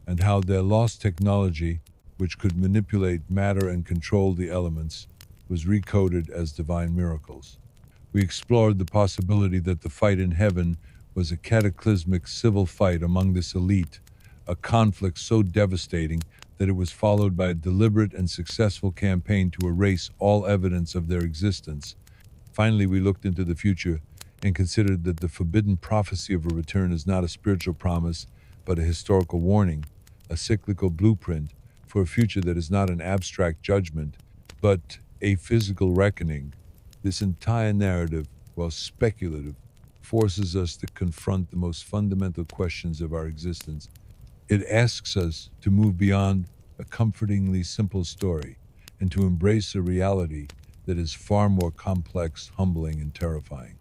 and how their lost technology, which could manipulate matter and control the elements, was recoded as divine miracles. We explored the possibility that the fight in heaven was a cataclysmic civil fight among this elite, a conflict so devastating that it was followed by a deliberate and successful campaign to erase all evidence of their existence. Finally, we looked into the future and considered that the forbidden prophecy of a return is not a spiritual promise, but a historical warning, a cyclical blueprint for a future that is not an abstract judgment, but a physical reckoning. This entire narrative, while speculative, forces us to confront the most fundamental questions of our existence. It asks us to move beyond a comfortingly simple story and to embrace a reality that is far more complex, humbling, and terrifying.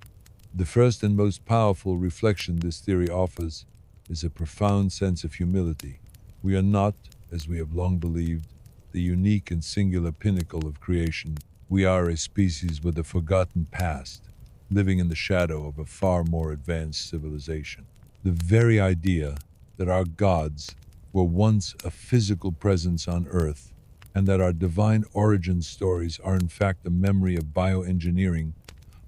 The first and most powerful reflection this theory offers is a profound sense of humility. We are not, as we have long believed, the unique and singular pinnacle of creation. We are a species with a forgotten past, living in the shadow of a far more advanced civilization. The very idea that our gods were once a physical presence on Earth, and that our divine origin stories are in fact a memory of bioengineering,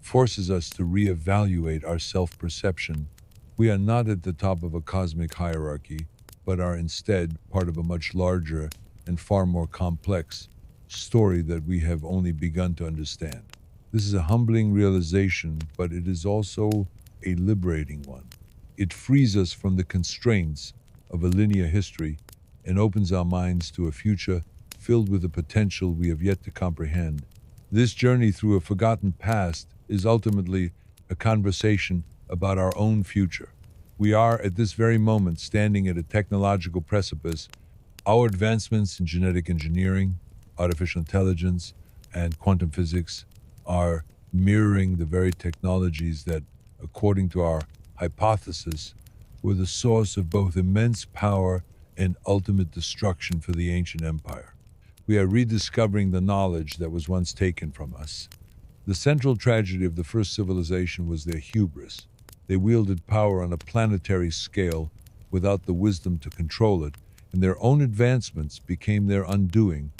forces us to reevaluate our self-perception. We are not at the top of a cosmic hierarchy, but are instead part of a much larger and far more complex story that we have only begun to understand. This is a humbling realization, but it is also a liberating one. It frees us from the constraints of a linear history and opens our minds to a future filled with the potential we have yet to comprehend. This journey through a forgotten past is ultimately a conversation about our own future. We are, at this very moment, standing at a technological precipice. Our advancements in genetic engineering, artificial intelligence, and quantum physics are mirroring the very technologies that, according to our hypothesis, were the source of both immense power and ultimate destruction for the ancient empire. We are rediscovering the knowledge that was once taken from us. The central tragedy of the first civilization was their hubris. They wielded power on a planetary scale without the wisdom to control it, and their own advancements became their undoing.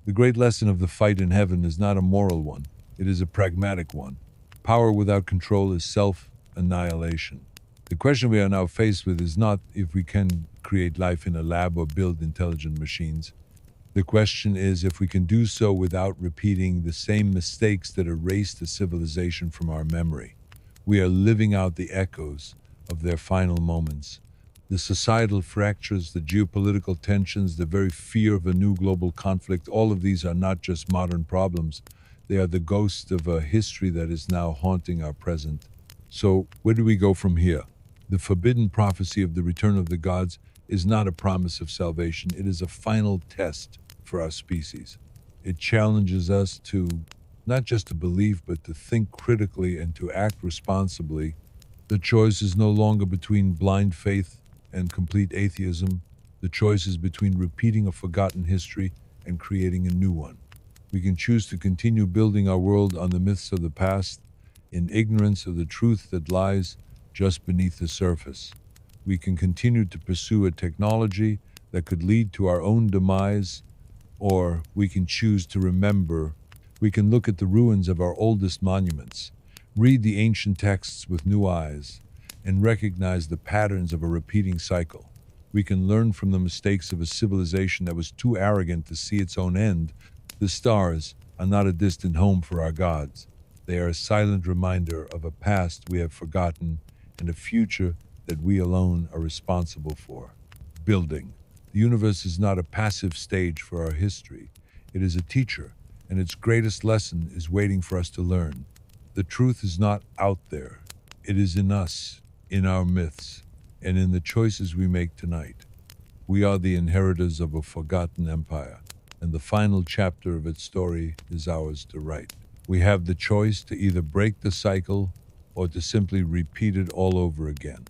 The great lesson of the fight in heaven is not a moral one, it is a pragmatic one. Power without control is self-annihilation. The question we are now faced with is not if we can create life in a lab or build intelligent machines. The question is if we can do so without repeating the same mistakes that erased the civilization from our memory. We are living out the echoes of their final moments. The societal fractures, the geopolitical tensions, the very fear of a new global conflict, all of these are not just modern problems. They are the ghosts of a history that is now haunting our present. So, where do we go from here? The forbidden prophecy of the return of the gods is not a promise of salvation. It is a final test for our species. It challenges us to not just to believe, but to think critically and to act responsibly. The choice is no longer between blind faith and complete atheism. The choice is between repeating a forgotten history and creating a new one. We can choose to continue building our world on the myths of the past, in ignorance of the truth that lies just beneath the surface. We can continue to pursue a technology that could lead to our own demise, or we can choose to remember. We can look at the ruins of our oldest monuments, read the ancient texts with new eyes, and recognize the patterns of a repeating cycle. We can learn from the mistakes of a civilization that was too arrogant to see its own end. The stars are not a distant home for our gods. They are a silent reminder of a past we have forgotten and a future that we alone are responsible for. Building. The universe is not a passive stage for our history. It is a teacher, and its greatest lesson is waiting for us to learn. The truth is not out there. It is in us, in our myths, and in the choices we make tonight. We are the inheritors of a forgotten empire, and the final chapter of its story is ours to write. We have the choice to either break the cycle or to simply repeat it all over again.